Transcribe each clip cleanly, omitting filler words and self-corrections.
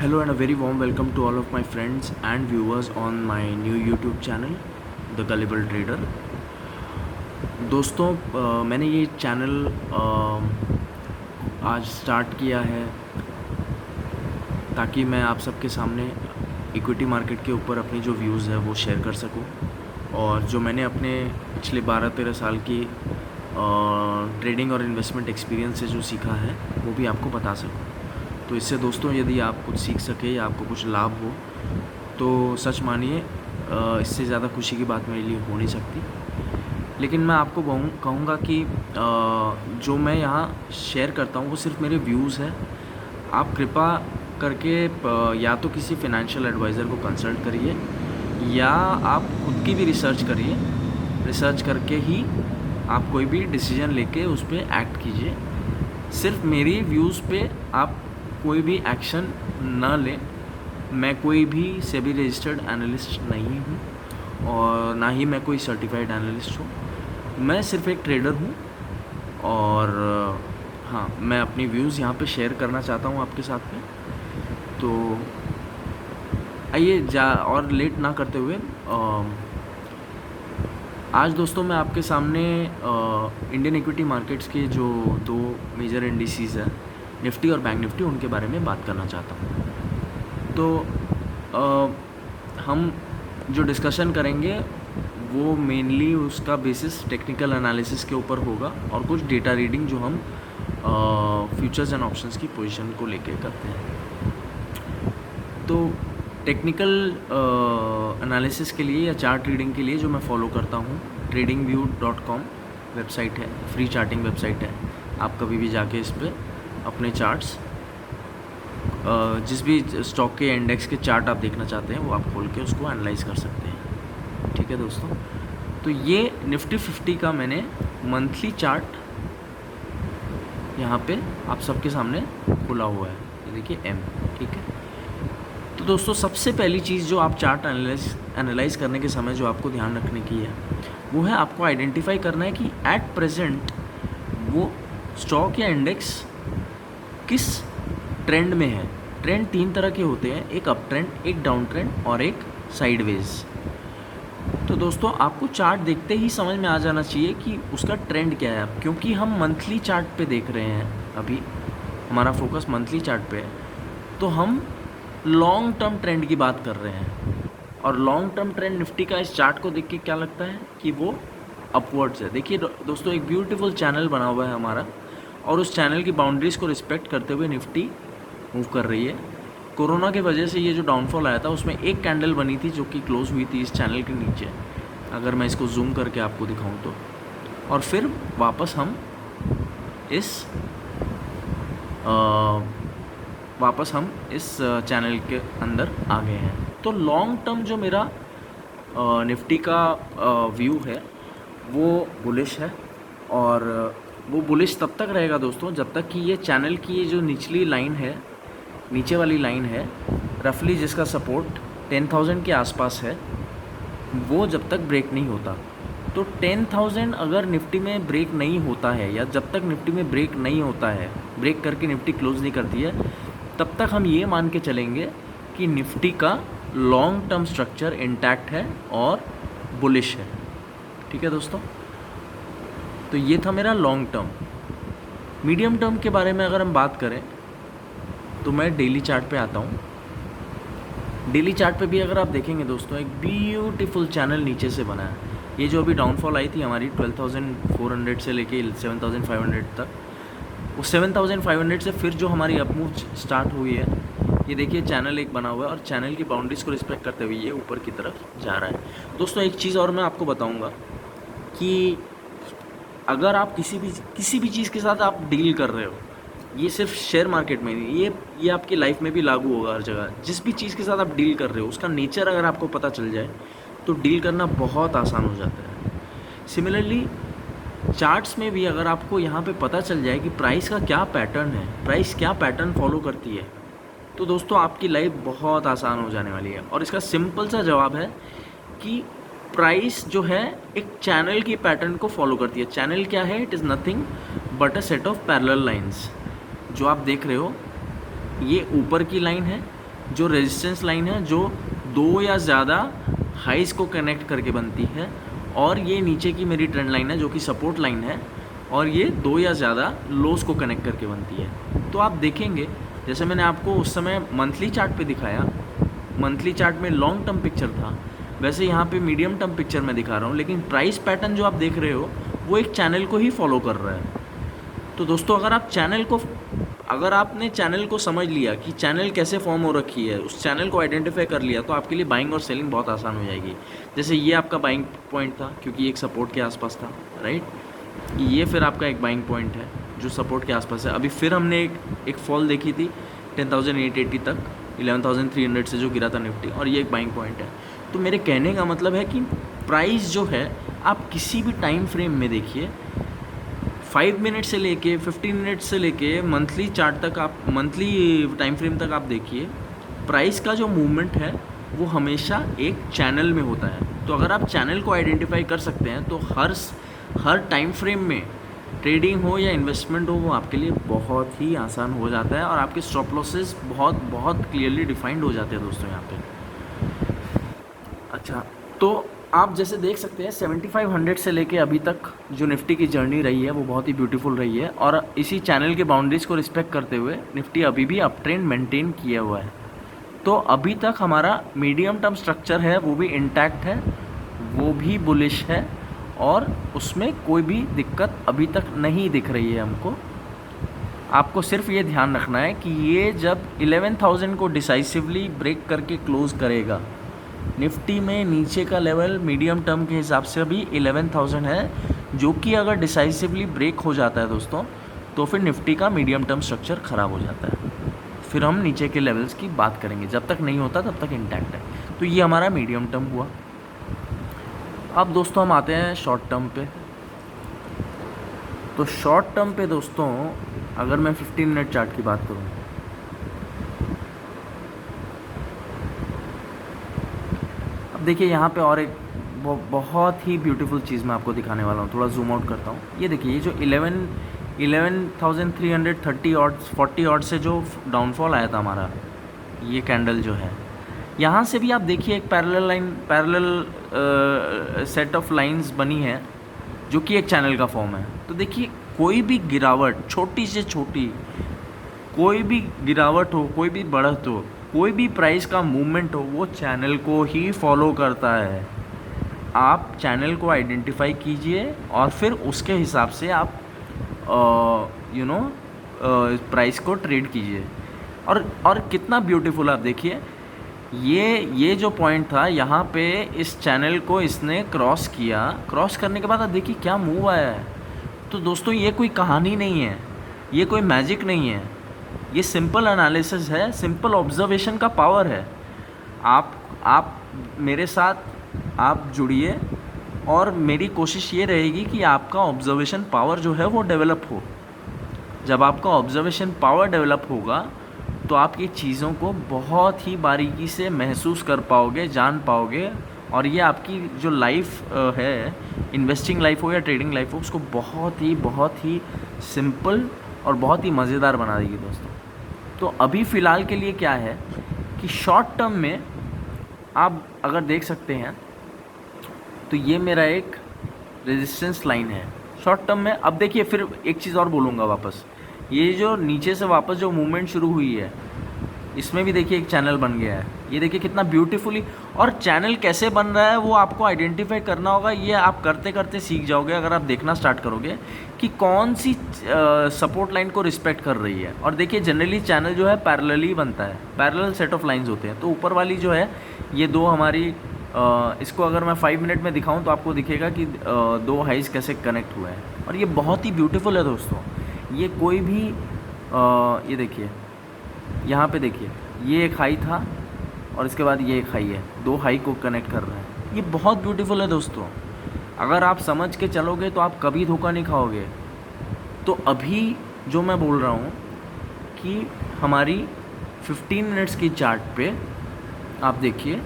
Hello and a very warm welcome to all of my friends and viewers on my new YouTube channel, The Gullible Trader. दोस्तों मैंने ये channel आज start किया है ताकि मैं आप सबके सामने इक्विटी मार्केट के ऊपर अपनी जो व्यूज़ है वो शेयर कर सकूं और जो मैंने अपने पिछले 12-13 साल की ट्रेडिंग और इन्वेस्टमेंट एक्सपीरियंस से जो सीखा है वो भी आपको बता सकूं। तो इससे दोस्तों यदि आप कुछ सीख सके या आपको कुछ लाभ हो तो सच मानिए इससे ज़्यादा खुशी की बात मेरे लिए हो नहीं सकती। लेकिन मैं आपको कहूँगा कि जो मैं यहाँ शेयर करता हूँ वो सिर्फ मेरे व्यूज़ है। आप कृपा करके या तो किसी फिनेंशियल एडवाइज़र को कंसल्ट करिए या आप खुद की भी रिसर्च करिए। रिसर्च करके ही आप कोई भी डिसीजन लेके उस पर एक्ट कीजिए। सिर्फ मेरी व्यूज़ पे आप कोई भी एक्शन ना लें। मैं कोई भी सेबी रजिस्टर्ड एनालिस्ट नहीं हूँ और ना ही मैं कोई सर्टिफाइड एनालिस्ट हूँ। मैं सिर्फ एक ट्रेडर हूँ और हाँ, मैं अपनी व्यूज़ यहाँ पे शेयर करना चाहता हूँ आपके साथ में। तो आइए और लेट ना करते हुए आज दोस्तों मैं आपके सामने इंडियन इक्विटी मार्केट्स के जो दो मेजर इंडिसेस हैं, निफ्टी और बैंक निफ्टी, उनके बारे में बात करना चाहता हूँ। तो हम जो डिस्कशन करेंगे वो मेनली उसका बेसिस टेक्निकल एनालिसिस के ऊपर होगा और कुछ डेटा रीडिंग जो हम फ्यूचर्स एंड ऑप्शंस की पोजीशन को लेके करते हैं। तो टेक्निकल एनालिसिस के लिए या चार्ट रीडिंग के लिए जो मैं फॉलो करता हूँ, tradingview.com वेबसाइट है, फ्री चार्टिंग वेबसाइट है। आप कभी भी जाके इस पर अपने चार्ट्स जिस भी स्टॉक के इंडेक्स के चार्ट आप देखना चाहते हैं वो आप खोल के उसको एनालाइज कर सकते हैं। ठीक है दोस्तों, तो ये निफ्टी 50 का मैंने मंथली चार्ट यहाँ पे आप सबके सामने खुला हुआ है। ये देखिए M, ठीक है। तो दोस्तों सबसे पहली चीज़ जो आप चार्ट एनालाइज करने के समय जो आपको ध्यान रखने की है वो है आपको आइडेंटिफाई करना है कि एट प्रेजेंट वो स्टॉक या इंडेक्स किस ट्रेंड में है। ट्रेंड 3 तरह के होते हैं, एक अप ट्रेंड, एक डाउन ट्रेंड और एक साइडवेज। तो दोस्तों आपको चार्ट देखते ही समझ में आ जाना चाहिए कि उसका ट्रेंड क्या है। क्योंकि हम मंथली चार्ट पे देख रहे हैं, अभी हमारा फोकस मंथली चार्ट पे है, तो हम लॉन्ग टर्म ट्रेंड की बात कर रहे हैं। और लॉन्ग टर्म ट्रेंड निफ्टी का इस चार्ट को देख के क्या लगता है कि वो अपवर्ड्स है। देखिए दोस्तों, एक ब्यूटीफुल चैनल बना हुआ है हमारा और उस चैनल की बाउंड्रीज़ को रिस्पेक्ट करते हुए निफ्टी मूव कर रही है। कोरोना के वजह से ये जो डाउनफॉल आया था उसमें एक कैंडल बनी थी जो कि क्लोज हुई थी इस चैनल के नीचे, अगर मैं इसको जूम करके आपको दिखाऊं तो। और फिर वापस हम इस चैनल के अंदर आ गए हैं। तो लॉन्ग टर्म जो मेरा निफ्टी का व्यू है वो बुलिश है और वो बुलिश तब तक रहेगा दोस्तों जब तक कि ये चैनल की ये जो निचली लाइन है, नीचे वाली लाइन है रफली, जिसका सपोर्ट 10,000 के आसपास है, वो जब तक ब्रेक नहीं होता। तो 10,000 अगर निफ्टी में ब्रेक नहीं होता है या जब तक निफ्टी में ब्रेक नहीं होता है, ब्रेक करके निफ्टी क्लोज नहीं करती है, तब तक हम ये मान के चलेंगे कि निफ्टी का लॉन्ग टर्म स्ट्रक्चर इंटैक्ट है और बुलिश है। ठीक है दोस्तों, तो ये था मेरा लॉन्ग टर्म। मीडियम टर्म के बारे में अगर हम बात करें तो मैं डेली चार्ट पे आता हूँ। डेली चार्ट पे भी अगर आप देखेंगे दोस्तों, एक ब्यूटीफुल चैनल नीचे से बना है। ये जो अभी डाउनफॉल आई थी हमारी 12,400 से लेके 7,500 तक, वो 7,500 से फिर जो हमारी अपमूव स्टार्ट हुई है, ये देखिए चैनल एक बना हुआ है और चैनल की बाउंड्रीज़ को रिस्पेक्ट करते हुए ये ऊपर की तरफ जा रहा है। दोस्तों एक चीज़ और मैं आपको बताऊँगा कि अगर आप किसी भी चीज़ के साथ आप डील कर रहे हो, ये सिर्फ शेयर मार्केट में नहीं, ये आपकी लाइफ में भी लागू होगा हर जगह। जिस भी चीज़ के साथ आप डील कर रहे हो उसका नेचर अगर आपको पता चल जाए तो डील करना बहुत आसान हो जाता है। सिमिलरली चार्ट्स में भी अगर आपको यहाँ पे पता चल जाए कि प्राइस का क्या पैटर्न है, प्राइस क्या पैटर्न फॉलो करती है, तो दोस्तों आपकी लाइफ बहुत आसान हो जाने वाली है। और इसका सिंपल सा जवाब है कि प्राइस जो है एक चैनल की पैटर्न को फॉलो करती है। चैनल क्या है? It is nothing but a set of parallel lines. जो आप देख रहे हो ये ऊपर की लाइन है, जो रेजिस्टेंस लाइन है जो 2 या ज़्यादा हाइज़ को कनेक्ट करके बनती है, और ये नीचे की मेरी ट्रेंड लाइन है जो कि सपोर्ट लाइन है, और ये 2 या ज़्यादा लोस को कनेक्ट करके बनती है। तो आप देखेंगे, जैसे मैंने आपको उस समय मंथली चार्ट पे दिखाया, मंथली चार्ट में लॉन्ग टर्म पिक्चर था, वैसे यहाँ पे मीडियम टर्म पिक्चर में दिखा रहा हूँ, लेकिन प्राइस पैटर्न जो आप देख रहे हो वो एक चैनल को ही फॉलो कर रहा है। तो दोस्तों, अगर आपने चैनल को समझ लिया कि चैनल कैसे फॉर्म हो रखी है, उस चैनल को आइडेंटिफाई कर लिया, तो आपके लिए बाइंग और सेलिंग बहुत आसान हो जाएगी। जैसे ये आपका बाइंग पॉइंट था क्योंकि एक सपोर्ट के आसपास था, राइट। ये फिर आपका एक बाइंग पॉइंट है जो सपोर्ट के आसपास है। अभी फिर हमने एक फॉल देखी थी 10,880 तक, 11,300 से जो गिरा था निफ्टी, और ये एक बाइंग पॉइंट है। तो मेरे कहने का मतलब है कि प्राइस जो है आप किसी भी टाइम फ्रेम में देखिए, 5 मिनट से लेके 15 मिनट से लेके मंथली चार्ट तक, आप मंथली टाइम फ्रेम तक आप देखिए, प्राइस का जो मूवमेंट है वो हमेशा एक चैनल में होता है। तो अगर आप चैनल को आइडेंटिफाई कर सकते हैं तो हर टाइम फ्रेम में ट्रेडिंग हो या इन्वेस्टमेंट हो, वो आपके लिए बहुत ही आसान हो जाता है, और आपके स्टॉप लॉसेस बहुत बहुत क्लियरली डिफाइंड हो जाते हैं दोस्तों यहाँ पे। अच्छा, तो आप जैसे देख सकते हैं 7500 से लेके अभी तक जो निफ्टी की जर्नी रही है वो बहुत ही ब्यूटीफुल रही है, और इसी चैनल के बाउंड्रीज़ को रिस्पेक्ट करते हुए निफ्टी अभी भी अप ट्रेंड मेंटेन किया हुआ है। तो अभी तक हमारा मीडियम टर्म स्ट्रक्चर है वो भी इंटैक्ट है, वो भी बुलिश है, और उसमें कोई भी दिक्कत अभी तक नहीं दिख रही है हमको। आपको सिर्फ ये ध्यान रखना है कि ये जब 11,000 को डिसाइसिवली ब्रेक करके क्लोज़ करेगा, निफ्टी में नीचे का लेवल मीडियम टर्म के हिसाब से अभी 11,000 है, जो कि अगर डिसाइसिवली ब्रेक हो जाता है दोस्तों, तो फिर निफ्टी का मीडियम टर्म स्ट्रक्चर ख़राब हो जाता है। फिर हम नीचे के लेवल्स की बात करेंगे, जब तक नहीं होता तब तक इंटैक्ट है। तो ये हमारा मीडियम टर्म हुआ। अब दोस्तों हम आते हैं शॉर्ट टर्म पे। तो शॉर्ट टर्म पे दोस्तों, अगर मैं 15 मिनट चार्ट की बात करूँ, अब देखिए यहाँ पे और एक बहुत ही ब्यूटीफुल चीज़ मैं आपको दिखाने वाला हूँ। थोड़ा जूम आउट करता हूँ। ये देखिए, ये जो 11,330 ऑड्स 40 ऑड से जो डाउनफॉल आया था हमारा, ये कैंडल जो है, यहाँ से भी आप देखिए एक पैरेलल सेट ऑफ लाइंस बनी है जो कि एक चैनल का फॉर्म है। तो देखिए, कोई भी गिरावट, छोटी से छोटी कोई भी गिरावट हो, कोई भी बढ़त हो, कोई भी प्राइस का मूवमेंट हो, वो चैनल को ही फॉलो करता है। आप चैनल को आइडेंटिफाई कीजिए और फिर उसके हिसाब से आप प्राइस को ट्रेड कीजिए। और कितना ब्यूटीफुल, आप देखिए, ये जो पॉइंट था, यहाँ पे इस चैनल को इसने क्रॉस किया। क्रॉस करने के बाद आप देखिए क्या मूव आया है। तो दोस्तों, ये कोई कहानी नहीं है, ये कोई मैजिक नहीं है, ये सिंपल एनालिसिस है, सिंपल ऑब्जर्वेशन का पावर है। आप मेरे साथ आप जुड़िए, और मेरी कोशिश ये रहेगी कि आपका ऑब्जर्वेशन पावर जो है वो डेवलप हो। जब आपका ऑब्जर्वेशन पावर डेवलप होगा तो आप ये चीज़ों को बहुत ही बारीकी से महसूस कर पाओगे, जान पाओगे, और ये आपकी जो लाइफ है, इन्वेस्टिंग लाइफ हो या ट्रेडिंग लाइफ हो, उसको बहुत ही सिंपल और बहुत ही मज़ेदार बना देगी दोस्तों। तो अभी फ़िलहाल के लिए क्या है कि शॉर्ट टर्म में आप अगर देख सकते हैं तो ये मेरा एक रेजिस्टेंस लाइन है शॉर्ट टर्म में। अब देखिए, फिर एक चीज़ और बोलूँगा वापस, ये जो नीचे से वापस जो मूवमेंट शुरू हुई है, इसमें भी देखिए एक चैनल बन गया है। ये देखिए कितना ब्यूटीफुली, और चैनल कैसे बन रहा है वो आपको आइडेंटिफाई करना होगा। ये आप करते करते सीख जाओगे अगर आप देखना स्टार्ट करोगे कि कौन सी सपोर्ट लाइन को रिस्पेक्ट कर रही है। और देखिए, जनरली चैनल जो है पैरेलली बनता है, पैरेलल सेट ऑफ लाइंस होते हैं। तो ऊपर वाली जो है, ये दो हमारी इसको अगर मैं 5 मिनट में दिखाऊं तो आपको दिखेगा कि दो हाइज कैसे कनेक्ट हुए हैं, और ये बहुत ही ब्यूटीफुल है दोस्तों। ये कोई भी ये देखिए, यहाँ पे देखिए, ये एक हाई था और इसके बाद ये एक हाई है, दो हाई को कनेक्ट कर रहा है। ये बहुत ब्यूटीफुल है दोस्तों। अगर आप समझ के चलोगे तो आप कभी धोखा नहीं खाओगे। तो अभी जो मैं बोल रहा हूँ कि हमारी 15 मिनट्स की चार्ट पे आप देखिए,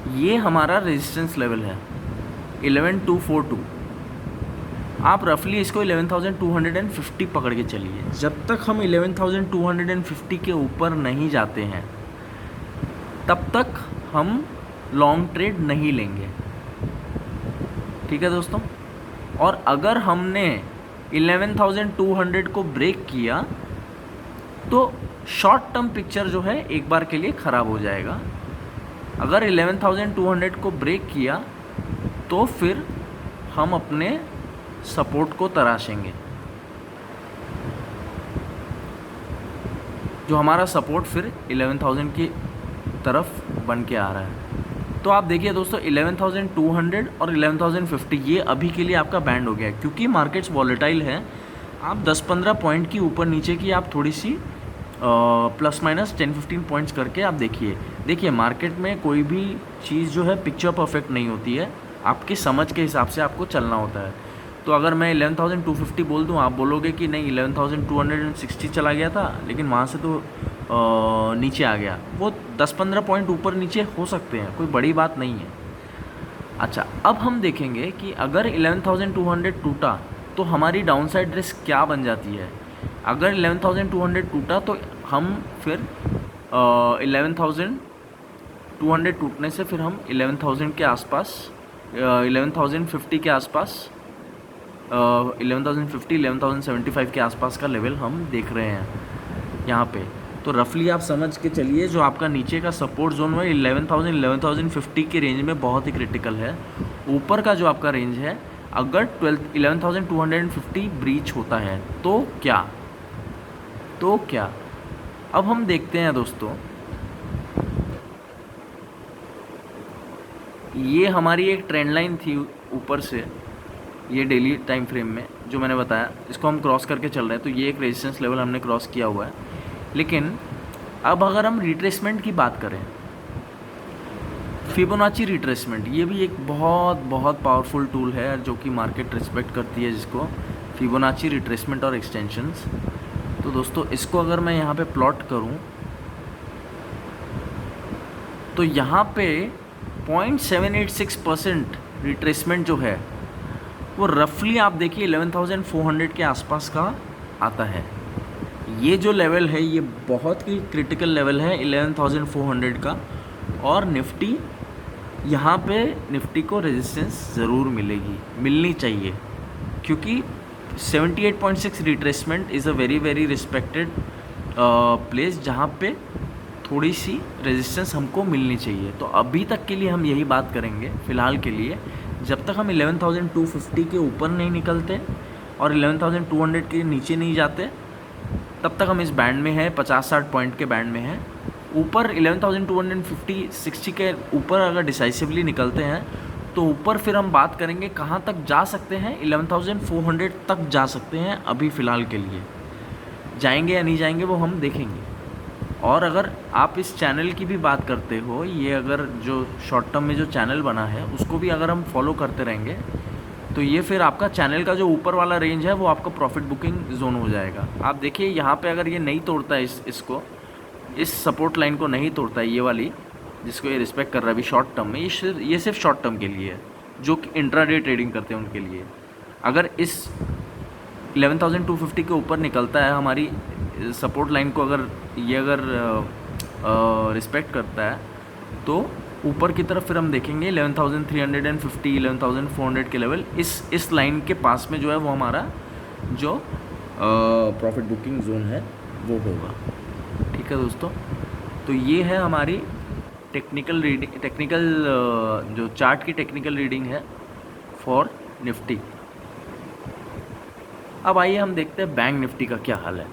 ये हमारा रेजिस्टेंस लेवल है 11,242। आप रफली इसको 11,250 पकड़ के चलिए। जब तक हम 11,250 के ऊपर नहीं जाते हैं, तब तक हम लॉन्ग ट्रेड नहीं लेंगे। ठीक है दोस्तों। और अगर हमने 11,200 को ब्रेक किया तो शॉर्ट टर्म पिक्चर जो है एक बार के लिए ख़राब हो जाएगा। अगर 11,200 को ब्रेक किया तो फिर हम अपने सपोर्ट को तराशेंगे। जो हमारा सपोर्ट फिर 11,000 की तरफ बन के आ रहा है। तो आप देखिए दोस्तों 11,200 और 11,050 ये अभी के लिए आपका बैंड हो गया है। क्योंकि मार्केट्स वॉलेटाइल है, आप 10-15 पॉइंट की ऊपर नीचे की आप थोड़ी सी प्लस माइनस 10-15 पॉइंट्स करके आप देखिए मार्केट में कोई भी चीज़ जो है पिक्चर परफेक्ट नहीं होती है, आपकी समझ के हिसाब से आपको चलना होता है। तो अगर मैं 11,250 बोल दूं, आप बोलोगे कि नहीं 11,260 चला गया था लेकिन वहाँ से तो नीचे आ गया, वो 10-15 पॉइंट ऊपर नीचे हो सकते हैं, कोई बड़ी बात नहीं है। अच्छा, अब हम देखेंगे कि अगर 11,200 टूटा तो हमारी डाउनसाइड रिस्क क्या बन जाती है। अगर 11,200 टूटा तो हम फिर 11,200 टूटने से फिर हम 11,000 के आसपास 11,050 के आसपास 11,050 11,075 के आसपास का लेवल हम देख रहे हैं यहाँ पे। तो रफली आप समझ के चलिए जो आपका नीचे का सपोर्ट जोन है 11,000 11,050 के रेंज में बहुत ही क्रिटिकल है। ऊपर का जो आपका रेंज है अगर 11,250 ब्रीच होता है तो क्या अब हम देखते हैं दोस्तों, ये हमारी एक ट्रेंड लाइन थी ऊपर से, ये डेली टाइम फ्रेम में जो मैंने बताया, इसको हम क्रॉस करके चल रहे हैं। तो ये एक रेजिस्टेंस लेवल हमने क्रॉस किया हुआ है। लेकिन अब अगर हम रिट्रेसमेंट की बात करें, फिबोनाची रिट्रेसमेंट, ये भी एक बहुत पावरफुल टूल है जो कि मार्केट रिस्पेक्ट करती है, जिसको फिबोनाची रिट्रेसमेंट और एक्सटेंशंस। तो दोस्तों इसको अगर मैं यहाँ पे प्लॉट करूँ तो यहाँ पे 0.786% रिट्रेसमेंट जो है वो रफली आप देखिए 11,400 के आसपास का आता है। ये जो लेवल है ये बहुत ही क्रिटिकल लेवल है 11,400 का। और निफ्टी यहाँ पे निफ्टी को रेजिस्टेंस ज़रूर मिलनी चाहिए, क्योंकि 78.6 retracement is a very respected place जहाँ पे थोड़ी सी रेजिस्टेंस हमको मिलनी चाहिए। तो अभी तक के लिए हम यही बात करेंगे फ़िलहाल के लिए, जब तक हम 11,250 के ऊपर नहीं निकलते और 11,200 के नीचे नहीं जाते तब तक हम इस बैंड में हैं, 50-60 पॉइंट के बैंड में हैं। ऊपर 11,250-60 के ऊपर अगर डिसाइसिवली निकलते हैं तो ऊपर फिर हम बात करेंगे कहाँ तक जा सकते हैं, 11,400 तक जा सकते हैं। अभी फ़िलहाल के लिए जाएंगे या नहीं जाएंगे वो हम देखेंगे। और अगर आप इस चैनल की भी बात करते हो, ये अगर जो शॉर्ट टर्म में जो चैनल बना है उसको भी अगर हम फॉलो करते रहेंगे तो ये फिर आपका चैनल का जो ऊपर वाला रेंज है वो आपका प्रॉफिट बुकिंग जोन हो जाएगा। आप देखिए यहाँ पे अगर ये नहीं तोड़ता है इस सपोर्ट लाइन को नहीं तोड़ता है, ये वाली जिसको ये रिस्पेक्ट कर रहा है अभी शॉर्ट टर्म में, ये सिर्फ शॉर्ट टर्म के लिए है, जो कि इंट्राडे ट्रेडिंग करते हैं उनके लिए। अगर इस 11,250 के ऊपर निकलता है हमारी सपोर्ट लाइन को, अगर रिस्पेक्ट करता है तो ऊपर की तरफ फिर हम देखेंगे 11,350 11,400 के लेवल, इस लाइन के पास में जो है वो हमारा जो प्रॉफिट बुकिंग जोन है वो होगा। ठीक है दोस्तों, तो ये है हमारी टेक्निकल जो चार्ट की टेक्निकल रीडिंग है फॉर निफ्टी। अब आइए हम देखते हैं बैंक निफ्टी का क्या हाल है।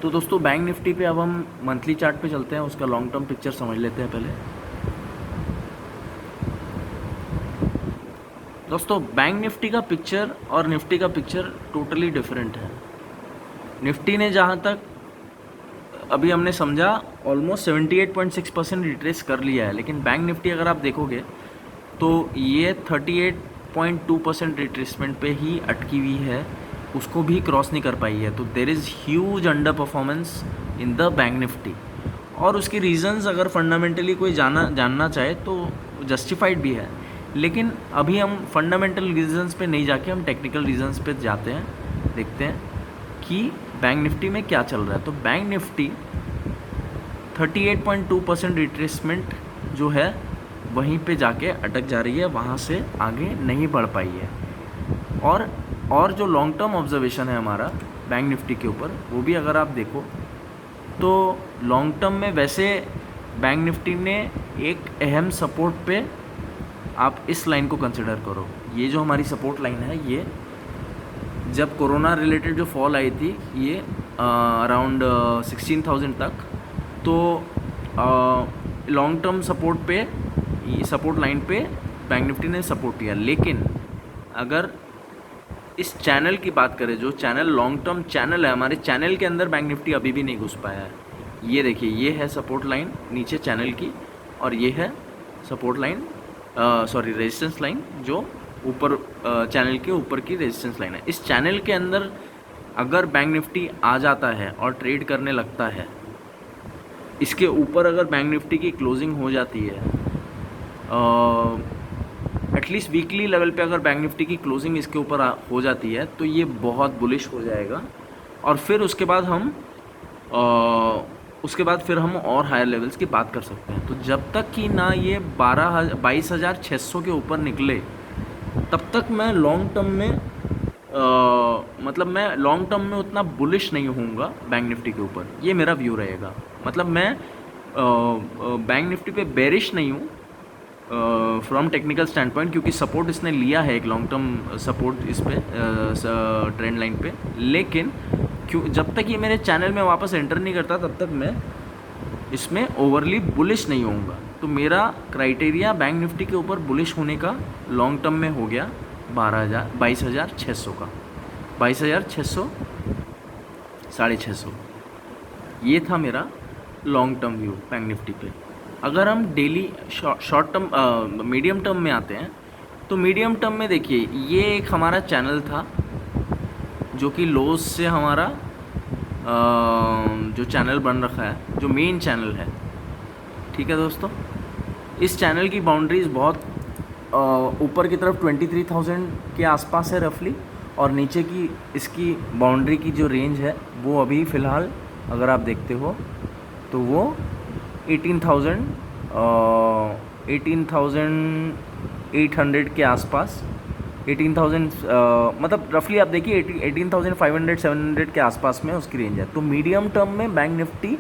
तो दोस्तों बैंक निफ्टी पे अब हम मंथली चार्ट पे चलते हैं, उसका लॉन्ग टर्म पिक्चर समझ लेते हैं पहले। दोस्तों बैंक निफ्टी का पिक्चर और निफ्टी का पिक्चर टोटली डिफरेंट है। निफ्टी ने जहाँ तक अभी हमने समझा ऑलमोस्ट 78.6% रिट्रेस कर लिया है, लेकिन बैंक निफ्टी अगर आप देखोगे तो ये 38.2% रिट्रेसमेंट पे ही अटकी हुई है, उसको भी क्रॉस नहीं कर पाई है। तो there is huge underperformance in the bank Nifty. और उसकी रीजंस अगर फंडामेंटली कोई जानना चाहे तो जस्टिफाइड भी है। लेकिन अभी हम फंडामेंटल रीजंस पे नहीं जाके हम टेक्निकल रीजंस पे जाते हैं, देखते हैं कि बैंक निफ्टी में क्या चल रहा है। तो बैंक निफ्टी 38.2% रिट्रेसमेंट जो है वहीं पे जाके अटक जा रही है, वहाँ से आगे नहीं बढ़ पाई है। और जो लॉन्ग टर्म ऑब्जर्वेशन है हमारा बैंक निफ्टी के ऊपर, वो भी अगर आप देखो तो लॉन्ग टर्म में वैसे बैंक निफ्टी ने एक अहम सपोर्ट पे आप इस लाइन को कंसिडर करो। ये जो हमारी सपोर्ट लाइन है, ये जब कोरोना रिलेटेड जो फॉल आई थी, ये अराउंड 16,000 तक, तो लॉन्ग टर्म सपोर्ट पे, सपोर्ट लाइन पे बैंक निफ्टी ने सपोर्ट किया। लेकिन अगर इस चैनल की बात करें, जो चैनल लॉन्ग टर्म चैनल है, हमारे चैनल के अंदर बैंक निफ्टी अभी भी नहीं घुस पाया है। ये देखिए, ये है सपोर्ट लाइन नीचे चैनल की, और ये है support line, sorry resistance line, जो ऊपर चैनल के ऊपर की रेजिस्टेंस लाइन है। इस चैनल के अंदर अगर बैंक निफ्टी आ जाता है और ट्रेड करने लगता है, इसके ऊपर अगर बैंक निफ्टी की क्लोजिंग हो जाती है, एटलीस्ट वीकली लेवल पे अगर बैंक निफ्टी की क्लोजिंग इसके ऊपर हो जाती है, तो ये बहुत बुलिश हो जाएगा। और फिर उसके बाद फिर हम और हायर लेवल्स की बात कर सकते हैं। तो जब तक कि ना ये 22,600 के ऊपर निकले, तब तक मैं लॉन्ग टर्म में मतलब मैं लॉन्ग टर्म में उतना बुलिश नहीं होऊंगा बैंक निफ्टी के ऊपर। ये मेरा व्यू रहेगा। मतलब मैं बैंक निफ्टी पे बेरिश नहीं हूँ फ्रॉम टेक्निकल स्टैंड पॉइंट, क्योंकि सपोर्ट इसने लिया है, एक लॉन्ग टर्म सपोर्ट इस पे ट्रेंड लाइन पे। लेकिन जब तक ये मेरे चैनल में वापस एंटर नहीं करता, तब तक मैं इसमें ओवरली बुलिश नहीं होऊंगा। तो मेरा क्राइटेरिया बैंक निफ्टी के ऊपर बुलिश होने का लॉन्ग टर्म में हो गया 22,600 का, 22,600, 650। ये था मेरा long term view bank Nifty पे। अगर हम daily short term medium term में आते हैं, तो मीडियम टर्म में देखिए, ये एक हमारा चैनल था जो कि लोस से हमारा जो चैनल बन रखा है, जो मेन चैनल है, ठीक है दोस्तों। इस चैनल की बाउंड्रीज बहुत ऊपर की तरफ 23,000 के आसपास है रफली, और नीचे की इसकी बाउंड्री की जो रेंज है वो अभी फ़िलहाल अगर आप देखते हो तो वो 18,800 के आसपास, 18,000 मतलब रफली आप देखिए 18,500 700 के आसपास में उसकी रेंज है। तो मीडियम टर्म में बैंक निफ्टी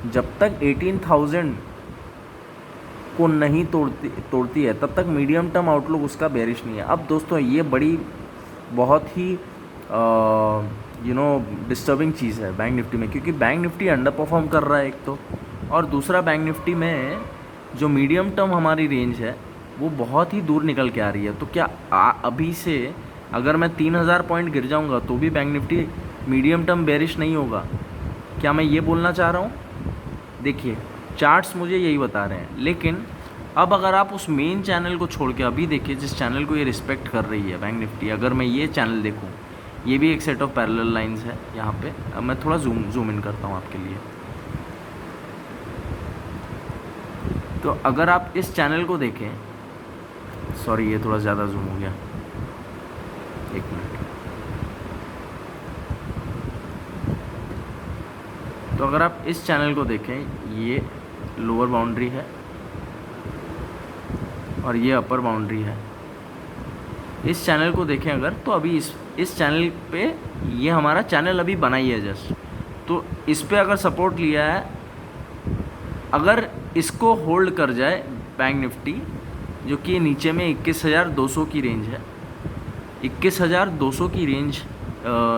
जब तक 18,000 को नहीं तोड़ती है, तब तक मीडियम टर्म आउटलुक उसका बेरिश नहीं है। अब दोस्तों, ये बड़ी बहुत ही डिस्टर्बिंग चीज़ है बैंक निफ्टी में, क्योंकि बैंक निफ्टी अंडर परफॉर्म कर रहा है एक तो, और दूसरा बैंक निफ्टी में जो मीडियम टर्म हमारी रेंज है वो बहुत ही दूर निकल के आ रही है। तो क्या अभी से अगर मैं 3,000 पॉइंट गिर जाऊंगा तो भी bank Nifty medium term bearish नहीं होगा? क्या मैं ये बोलना चाह रहा हूँ? देखिए, चार्ट्स मुझे यही बता रहे हैं। लेकिन अब अगर आप उस मेन चैनल को छोड़ के अभी देखिए, जिस चैनल को ये रिस्पेक्ट कर रही है बैंक निफ्टी, अगर मैं ये चैनल देखूँ, ये भी एक सेट ऑफ पैरेलल लाइंस है यहाँ पे। अब मैं थोड़ा जूम इन करता हूँ आपके लिए। तो अगर आप इस चैनल को देखें, सॉरी ये थोड़ा ज़्यादा जूम हो गया, एक मिनट। तो अगर आप इस चैनल को देखें, ये लोअर बाउंड्री है और ये अपर बाउंड्री है। इस चैनल को देखें अगर, तो अभी इस चैनल पे ये हमारा चैनल अभी बना ही है जस्ट। तो इस पे अगर सपोर्ट लिया है, अगर इसको होल्ड कर जाए बैंक निफ्टी, जो कि नीचे में 21,200 की रेंज है, 21,200 की रेंज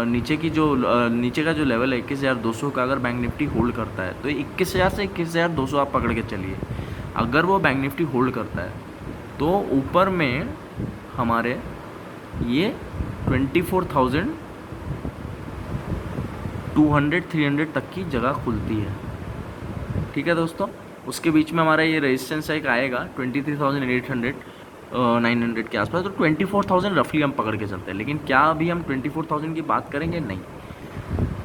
नीचे की जो नीचे का जो लेवल है 21,200 का, अगर बैंक निफ्टी होल्ड करता है, तो 21,000 से 21,200 आप पकड़ के चलिए। अगर वो बैंक निफ्टी होल्ड करता है तो ऊपर में हमारे ये 24,200-300 तक की जगह खुलती है, ठीक है दोस्तों। उसके बीच में हमारा ये रेजिस्टेंस एक आएगा 23,800-900 के आसपास। तो 24,000 रफली हम पकड़ के चलते हैं। लेकिन क्या अभी हम 24,000 की बात करेंगे? नहीं।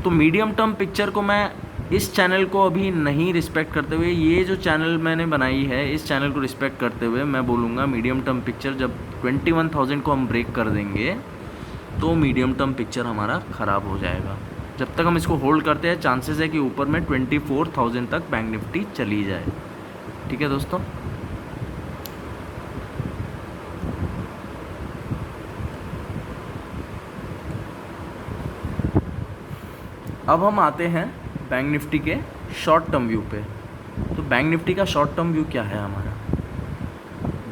तो मीडियम टर्म पिक्चर को मैं इस चैनल को अभी नहीं रिस्पेक्ट करते हुए, ये जो चैनल मैंने बनाई है इस चैनल को रिस्पेक्ट करते हुए मैं बोलूँगा मीडियम टर्म पिक्चर जब 21,000 को हम ब्रेक कर देंगे तो मीडियम टर्म पिक्चर हमारा ख़राब हो जाएगा। जब तक हम इसको होल्ड करते हैं चांसेस है कि ऊपर में 24,000 तक बैंक निफ्टी चली जाए। ठीक है दोस्तों, अब हम आते हैं बैंक निफ्टी के शॉर्ट टर्म व्यू पे। तो बैंक निफ्टी का शॉर्ट टर्म व्यू क्या है हमारा?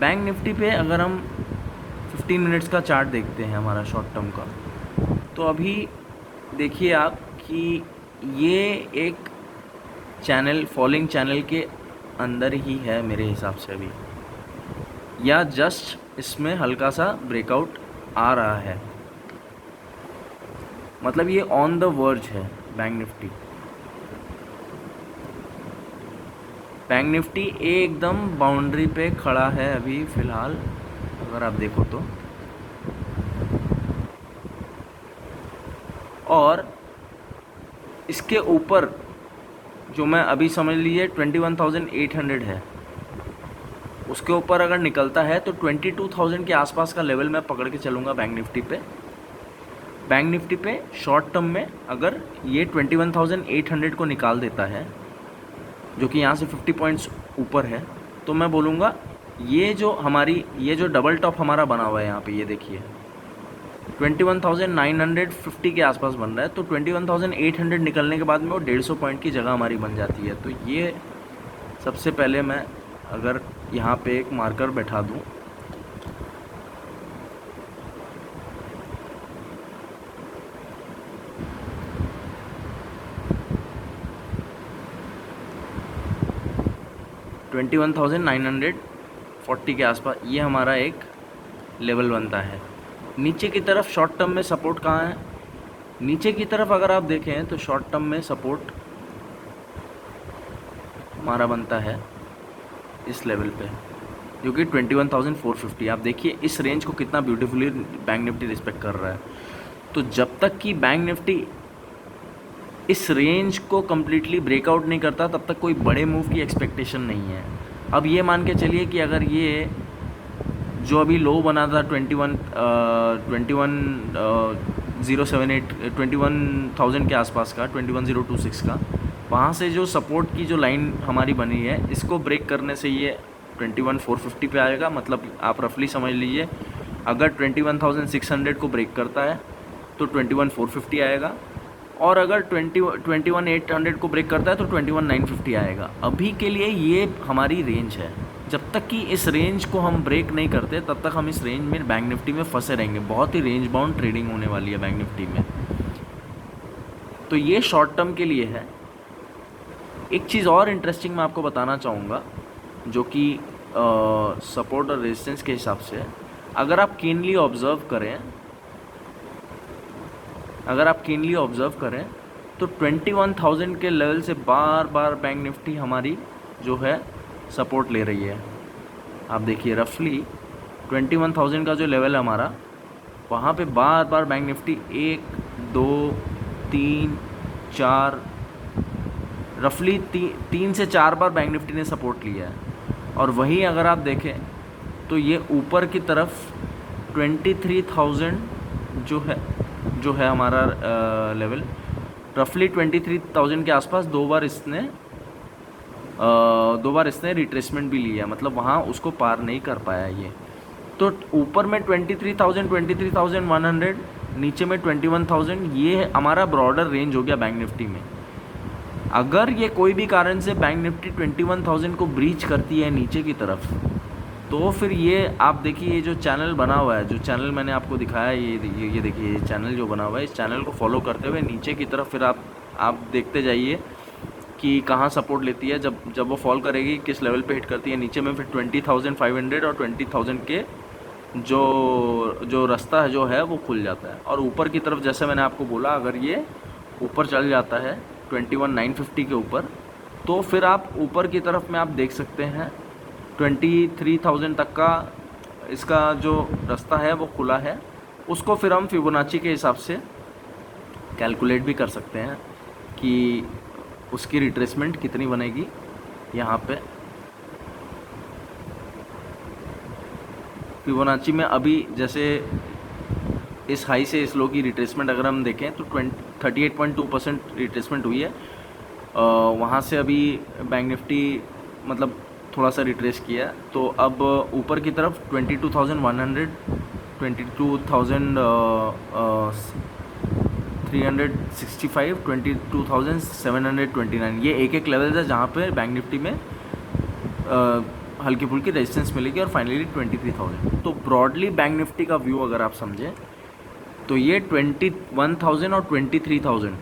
बैंक निफ्टी पे अगर हम 15 मिनट्स का चार्ट देखते हैं हमारा शॉर्ट टर्म का, तो अभी देखिए आप कि ये एक चैनल फॉलिंग चैनल के अंदर ही है मेरे हिसाब से अभी, या जस्ट इसमें हल्का सा ब्रेकआउट आ रहा है, मतलब ये ऑन द वर्ज है बैंक निफ्टी। बैंक निफ्टी एकदम बाउंड्री पे खड़ा है अभी फ़िलहाल, अगर आप देखो तो। और इसके ऊपर जो मैं अभी समझ लीजिए 21,800 है, उसके ऊपर अगर निकलता है तो 22,000 के आसपास का लेवल मैं पकड़ के चलूँगा बैंक निफ्टी पे। बैंक निफ्टी पे शॉर्ट टर्म में अगर ये 21,800 को निकाल देता है, जो कि यहाँ से 50 पॉइंट्स ऊपर है, तो मैं बोलूँगा ये जो डबल टॉप हमारा बना हुआ है यहाँ पे, ये देखिए 21,950 के आसपास बन रहा है, तो 21,800 निकलने के बाद में वो 150 पॉइंट की जगह हमारी बन जाती है। तो ये सबसे पहले मैं अगर यहाँ पे एक मार्कर बैठा दूँ, $21,940 के आसपास ये हमारा एक लेवल बनता है। नीचे की तरफ शॉर्ट टर्म में सपोर्ट कहाँ है? नीचे की तरफ अगर आप देखें तो शॉर्ट टर्म में सपोर्ट हमारा बनता है इस लेवल पे, जो कि 21,450। आप देखिए इस रेंज को कितना ब्यूटीफुली बैंक निफ्टी रिस्पेक्ट कर रहा है। तो जब तक कि बैंक निफ्टी इस रेंज को कम्प्लीटली ब्रेकआउट नहीं करता तब तक कोई बड़े मूव की एक्सपेक्टेशन नहीं है। अब ये मान के चलिए कि अगर ये जो अभी लो बना था 21,078 के आसपास का, 21,026 का, वहाँ से जो सपोर्ट की जो लाइन हमारी बनी है इसको ब्रेक करने से ये 21,450 पे आएगा। मतलब आप रफली समझ लीजिए अगर 21,600 को ब्रेक करता है तो 21,450 आएगा, और अगर 21,800 को ब्रेक करता है तो 21,950 आएगा। अभी के लिए ये हमारी रेंज है। जब तक कि इस रेंज को हम ब्रेक नहीं करते तब तक हम इस रेंज में बैंक निफ्टी में फंसे रहेंगे। बहुत ही रेंज बाउंड ट्रेडिंग होने वाली है बैंक निफ्टी में। तो ये शॉर्ट टर्म के लिए है। एक चीज़ और इंटरेस्टिंग मैं आपको बताना चाहूँगा, जो कि सपोर्ट और रेजिस्टेंस के हिसाब से अगर आप कीनली ऑब्ज़र्व करें तो 21,000 के लेवल से बार बार बैंक निफ्टी हमारी जो है सपोर्ट ले रही है। आप देखिए रफली 21,000 का जो लेवल है हमारा, वहाँ पे बार बार बैंक निफ्टी 1 2 3 4 रफली 3 से 4 बार बैंक निफ्टी ने सपोर्ट लिया है। और वहीं अगर आप देखें तो ये ऊपर की तरफ 23,000 जो है हमारा लेवल, रफली 23,000 के आसपास दो बार इसने रिट्रेसमेंट भी लिया, मतलब वहाँ उसको पार नहीं कर पाया ये। तो ऊपर में 23,000 23,100, नीचे में 21,000, ये हमारा ब्रॉडर रेंज हो गया बैंक निफ्टी में। अगर ये कोई भी कारण से बैंक निफ्टी 21,000 को ब्रीच करती है नीचे की तरफ, तो फिर ये आप देखिए ये जो चैनल बना हुआ है, जो चैनल मैंने आपको दिखाया, ये देखिए ये चैनल जो बना हुआ है, इस चैनल को फॉलो करते हुए नीचे की तरफ फिर आप देखते जाइए कि कहाँ सपोर्ट लेती है। जब वो फॉल करेगी किस लेवल पे हिट करती है, नीचे में फिर 20,500 और 20,000 के जो रास्ता जो है वो खुल जाता है। और ऊपर की तरफ जैसे मैंने आपको बोला, अगर ये ऊपर चल जाता है 21,950 के ऊपर, तो फिर आप ऊपर की तरफ में आप देख सकते हैं 23,000 तक का इसका जो रास्ता है वो खुला है। उसको फिर हम फिबोनाची के हिसाब से कैलकुलेट भी कर सकते हैं कि उसकी रिट्रेसमेंट कितनी बनेगी यहाँ पे। फिबोनाची में अभी जैसे इस हाई से इस लो की रिट्रेसमेंट अगर हम देखें तो 38.2% रिट्रेसमेंट हुई है। वहाँ से अभी बैंक निफ्टी मतलब थोड़ा सा रिट्रेस किया है, तो अब ऊपर की तरफ 22,100, 22,365, 22,729, ये एक एक लेवल है जहाँ पे बैंक निफ्टी में हल्की फुल्की रेजिस्टेंस मिलेगी और फाइनली 23,000। तो ब्रॉडली बैंक निफ्टी का व्यू अगर आप समझें तो ये 21,000 और 23,000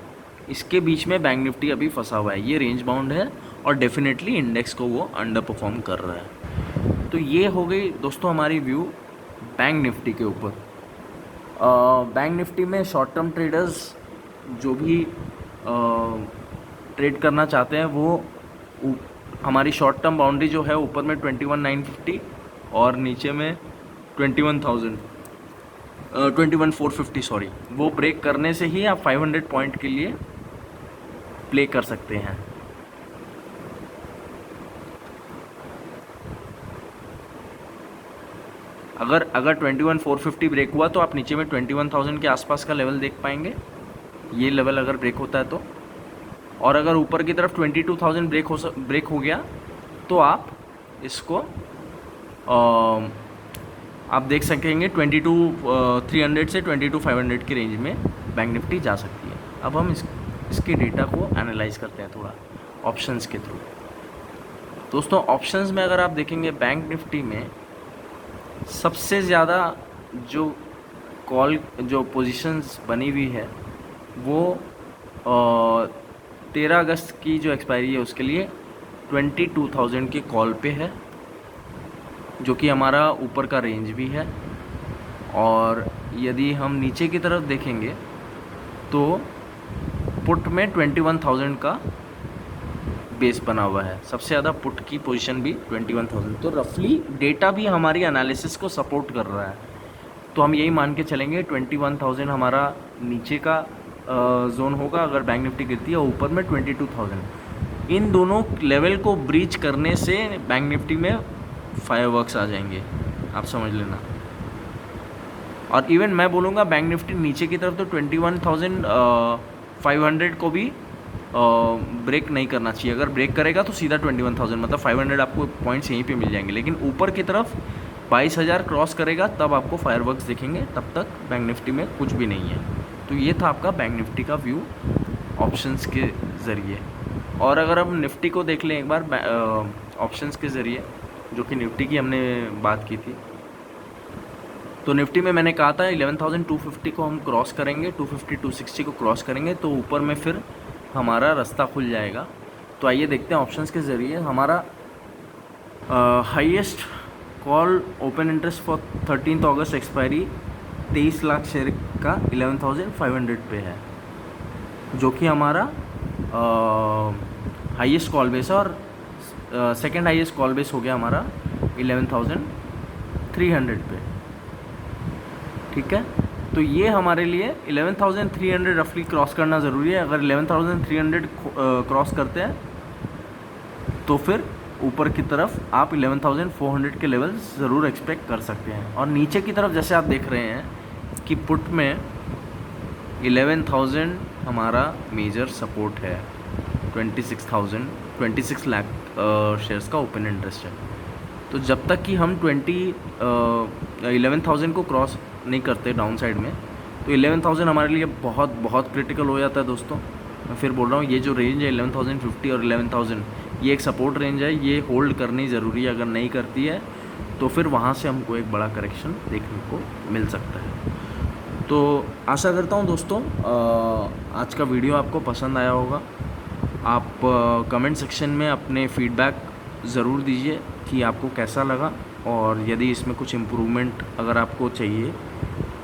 इसके बीच में बैंक निफ्टी अभी फंसा हुआ है। ये रेंज बाउंड है और डेफिनेटली इंडेक्स को वो अंडर परफॉर्म कर रहा है। तो ये हो गई दोस्तों हमारी व्यू बैंक निफ्टी के ऊपर। बैंक निफ्टी में शॉर्ट टर्म ट्रेडर्स जो भी ट्रेड करना चाहते हैं वो हमारी शॉर्ट टर्म बाउंड्री जो है ऊपर में 21,950 और नीचे में 21,450 सॉरी, वो ब्रेक करने से ही आप 500 पॉइंट के लिए प्ले कर सकते हैं। अगर 21,450 ब्रेक हुआ तो आप नीचे में 21,000 के आसपास का लेवल देख पाएंगे, ये लेवल अगर ब्रेक होता है तो। और अगर ऊपर की तरफ 22,000 ब्रेक हो गया तो आप इसको आप देख सकेंगे 22,300 से 22,500 की रेंज में बैंक निफ्टी जा सकती है। अब हम इसके डेटा को एनालाइज करते हैं थोड़ा ऑप्शंस के थ्रू। दोस्तों ऑप्शंस में अगर आप देखेंगे बैंक निफ्टी में सबसे ज़्यादा जो पोजीशंस बनी हुई है वो 13 अगस्त की जो एक्सपायरी है उसके लिए 22,000 के कॉल पे है, जो कि हमारा ऊपर का रेंज भी है। और यदि हम नीचे की तरफ देखेंगे तो पुट में 21,000 का बेस बना हुआ है, सबसे ज़्यादा पुट की पोजीशन भी 21,000। तो रफली डेटा भी हमारी एनालिसिस को सपोर्ट कर रहा है। तो हम यही मान के चलेंगे 21,000 हमारा नीचे का जोन होगा अगर बैंक निफ्टी गिरती है, और ऊपर में 22,000। इन दोनों लेवल को ब्रीच करने से बैंक निफ्टी में फायरवर्क्स आ जाएंगे, आप समझ लेना। और इवन मैं बोलूँगा बैंक निफ्टी नीचे की तरफ तो 21,500 को भी ब्रेक नहीं करना चाहिए। अगर ब्रेक करेगा तो सीधा 21,000 मतलब 500 आपको पॉइंट्स यहीं पे मिल जाएंगे। लेकिन ऊपर की तरफ 22,000 क्रॉस करेगा तब आपको फायरवर्क्स दिखेंगे, तब तक बैंक निफ्टी में कुछ भी नहीं है। तो ये था आपका बैंक निफ्टी का व्यू ऑप्शंस के ज़रिए। और अगर हम निफ्टी को देख लें एक बार ऑप्शंस के ज़रिए, जो कि निफ्टी की हमने बात की थी, तो निफ्टी में मैंने कहा था 11,250 को हम क्रॉस करेंगे, 250 260 को क्रॉस करेंगे तो ऊपर में फिर हमारा रास्ता खुल जाएगा। तो आइए देखते हैं ऑप्शंस के ज़रिए। हमारा highest call open interest for 13 August expiry 23 lakh share का 11,500 पे है, जो कि हमारा हाईएस्ट कॉल बेस है। और सेकंड हाईएस्ट कॉल बेस हो गया हमारा 11,300 पे, ठीक है। तो ये हमारे लिए 11,300 रफली क्रॉस करना ज़रूरी है। अगर 11,300 क्रॉस करते हैं तो फिर ऊपर की तरफ आप 11,400 के लेवल ज़रूर एक्सपेक्ट कर सकते हैं। और नीचे की तरफ जैसे आप देख रहे हैं कि पुट में 11,000 हमारा मेजर सपोर्ट है, 26 लाख शेयर्स का ओपन इंटरेस्ट है। तो जब तक कि हम 11,000 को क्रॉस नहीं करते डाउन साइड में, तो 11,000 हमारे लिए बहुत बहुत क्रिटिकल हो जाता है दोस्तों। मैं फिर बोल रहा हूँ, ये जो रेंज है 11,050 और 11,000, ये एक सपोर्ट रेंज है, ये होल्ड करनी ज़रूरी है। अगर नहीं करती है तो फिर वहाँ से हमको एक बड़ा करेक्शन देखने को मिल सकता है। तो आशा करता हूँ दोस्तों आज का वीडियो आपको पसंद आया होगा। आप कमेंट सेक्शन में अपने फीडबैक ज़रूर दीजिए कि आपको कैसा लगा, और यदि इसमें कुछ इम्प्रूवमेंट अगर आपको चाहिए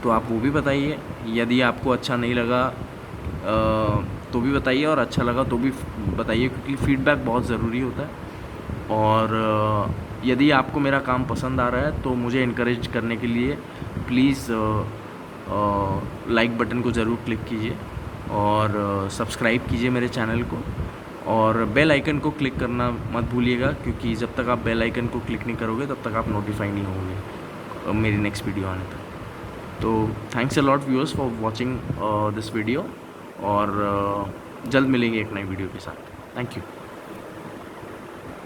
तो आप वो भी बताइए। यदि आपको अच्छा नहीं लगा तो भी बताइए, और अच्छा लगा तो भी बताइए, क्योंकि फीडबैक बहुत ज़रूरी होता है। और यदि आपको मेरा काम पसंद आ रहा है तो मुझे इनकरेज करने के लिए प्लीज़ लाइक बटन को ज़रूर क्लिक कीजिए और सब्सक्राइब कीजिए मेरे चैनल को। और बेल आइकन को क्लिक करना मत भूलिएगा, क्योंकि जब तक आप बेल आइकन को क्लिक नहीं करोगे तब तक आप नोटिफाई नहीं होंगे मेरी नेक्स्ट वीडियो आने तक। तो thanks a lot viewers for watching this video, और जल्द मिलेंगे एक नई वीडियो के साथ। Thank you.